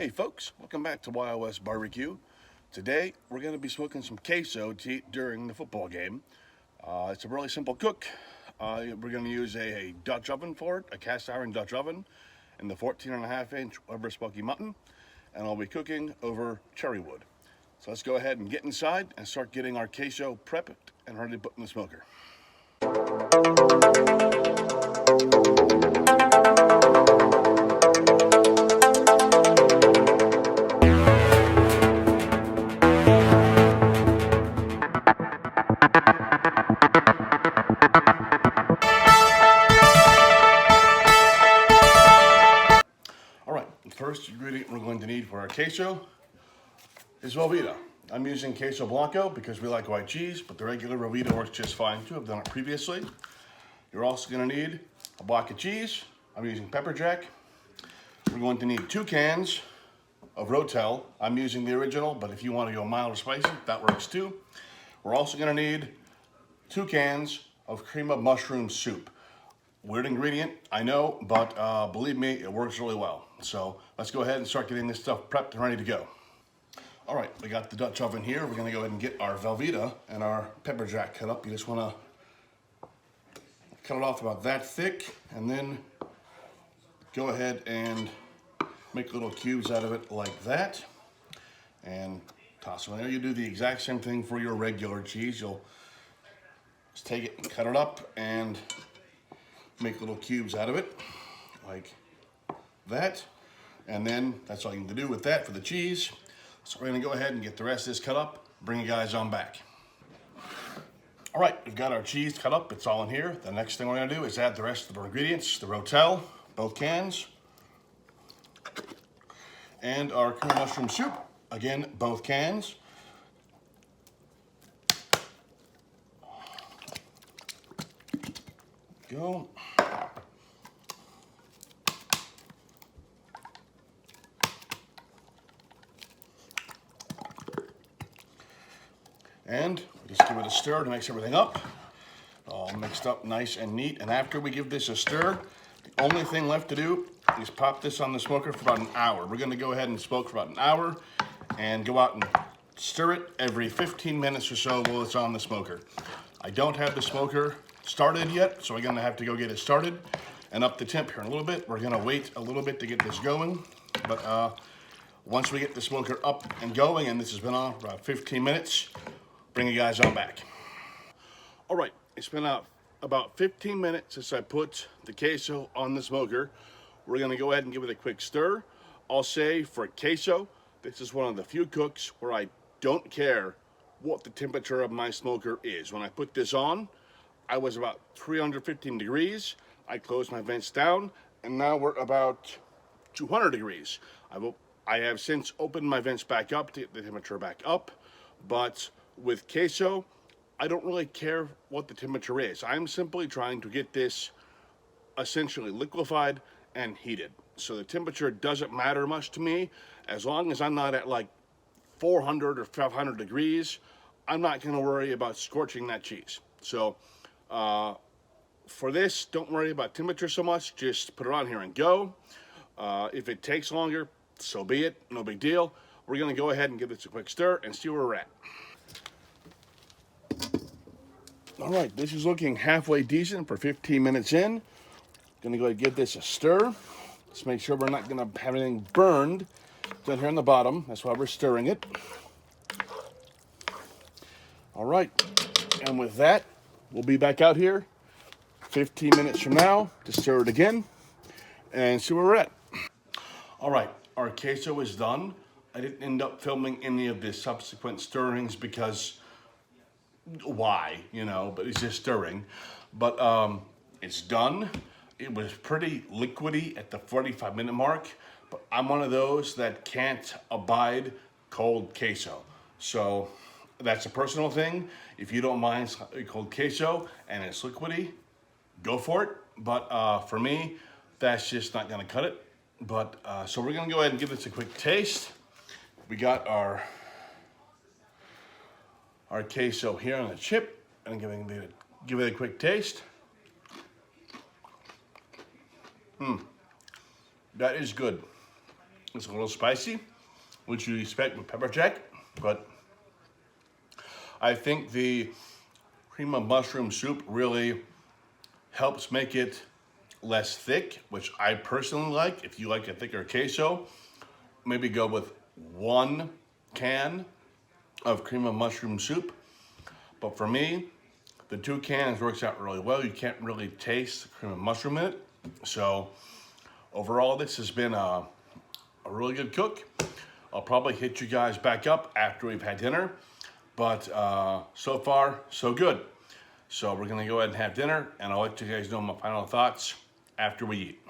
Hey folks, welcome back to YOS Barbecue. Today we're going to be smoking some queso to eat during the football game. It's a really simple cook. We're going to use a Dutch oven for it, a cast iron Dutch oven, and the 14.5-inch Weber Smoky Mutton, and I'll be cooking over cherry wood. So let's go ahead and get inside and start getting our queso prepped and ready to put in the smoker. Alright, the first ingredient we're going to need for our queso is Velveeta. I'm using queso blanco because we like white cheese, but the regular Velveeta works just fine too. I've done it previously. You're also going to need a block of cheese. I'm using pepper jack. We're going to need 2 cans of Rotel. I'm using the original, but if you want to go mild or spicy, that works too. We're also going to need 2 cans of cream of mushroom soup. Weird ingredient, I know, but believe me, it works really well. So let's go ahead and start getting this stuff prepped and ready to go. All right, we got the Dutch oven here. We're gonna go ahead and get our Velveeta and our pepper jack cut up. You just wanna cut it off about that thick, and then go ahead and make little cubes out of it like that, and toss them in there. You do the exact same thing for your regular cheese. You'll just take it and cut it up and make little cubes out of it, like that. And then that's all you can do with that for the cheese. So we're gonna go ahead and get the rest of this cut up, bring you guys on back. All right, we've got our cheese cut up, it's all in here. The next thing we're gonna do is add the rest of our ingredients, the Rotel, both cans, and our cream mushroom soup, again, both cans. Go. And just give it a stir to mix everything up. All mixed up nice and neat. And after we give this a stir, the only thing left to do is pop this on the smoker for about an hour. We're gonna go ahead and smoke for about an hour and go out and stir it every 15 minutes or so while it's on the smoker. I don't have the smoker started yet, so we're gonna have to go get it started and up the temp here in a little bit. We're gonna wait a little bit to get this going, but once we get the smoker up and going, and this has been on for about 15 minutes, bring you guys on back. All right, it's been about 15 minutes since I put the queso on the smoker. We're gonna go ahead and give it a quick stir. I'll say for queso, this is one of the few cooks where I don't care what the temperature of my smoker is. When I put this on, I was about 315 degrees. I closed my vents down, and now we're about 200 degrees. I have since opened my vents back up to get the temperature back up, but with queso, I don't really care what the temperature is. I'm simply trying to get this essentially liquefied and heated. So the temperature doesn't matter much to me. As long as I'm not at like 400 or 500 degrees, I'm not gonna worry about scorching that cheese. So for this, don't worry about temperature so much, just put it on here and go. If it takes longer, so be it, no big deal. We're gonna go ahead and give this a quick stir and see where we're at. All right, this is looking halfway decent for 15 minutes in. Gonna go ahead and give this a stir. Let's make sure we're not gonna have anything burned down here on the bottom. That's why we're stirring it. All right, and with that, we'll be back out here 15 minutes from now to stir it again and see where we're at. All right, our queso is done. I didn't end up filming any of the subsequent stirrings because why, you know, but it's just stirring. But it's done. It was pretty liquidy at the 45-minute mark, but I'm one of those that can't abide cold queso. So that's a personal thing. If you don't mind cold queso and it's liquidy, go for it. But for me, that's just not gonna cut it. But so we're gonna go ahead and give this a quick taste. We got our queso here on the chip, and give it a quick taste. That is good. It's a little spicy, which you expect with pepper jack, but I think the cream of mushroom soup really helps make it less thick, which I personally like. If you like a thicker queso, maybe go with 1 can of cream of mushroom soup. But for me, the 2 cans works out really well. You can't really taste the cream of mushroom in it. So overall, this has been a really good cook. I'll probably hit you guys back up after we've had dinner, but so far, so good. So we're gonna go ahead and have dinner, and I'll let you guys know my final thoughts after we eat.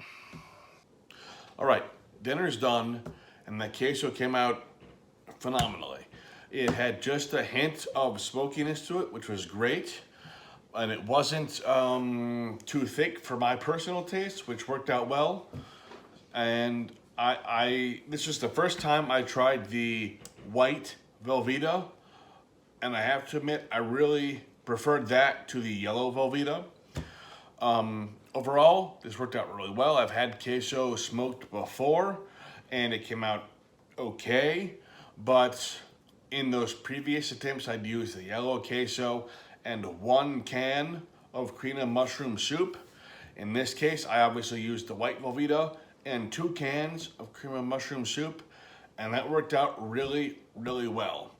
All right, dinner's done, and the queso came out phenomenally. It had just a hint of smokiness to it, which was great. And it wasn't too thick for my personal taste, which worked out well. And this was the first time I tried the white Velveeta, and I have to admit, I really preferred that to the yellow Velveeta. Overall, this worked out really well. I've had queso smoked before, and it came out okay, but in those previous attempts, I'd used the yellow queso and 1 can of cream of mushroom soup. In this case, I obviously used the white Velveeta and 2 cans of cream of mushroom soup, and that worked out really, really well.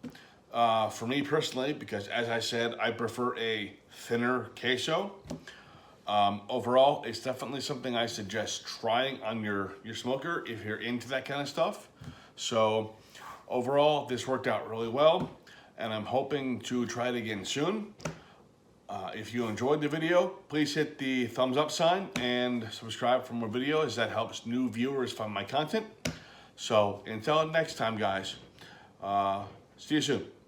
For me personally, because as I said, I prefer a thinner queso. Overall, it's definitely something I suggest trying on your smoker if you're into that kind of stuff. So overall, this worked out really well, and I'm hoping to try it again soon. If you enjoyed the video, please hit the thumbs up sign and subscribe for more videos. That helps new viewers find my content. So until next time, guys, see you soon.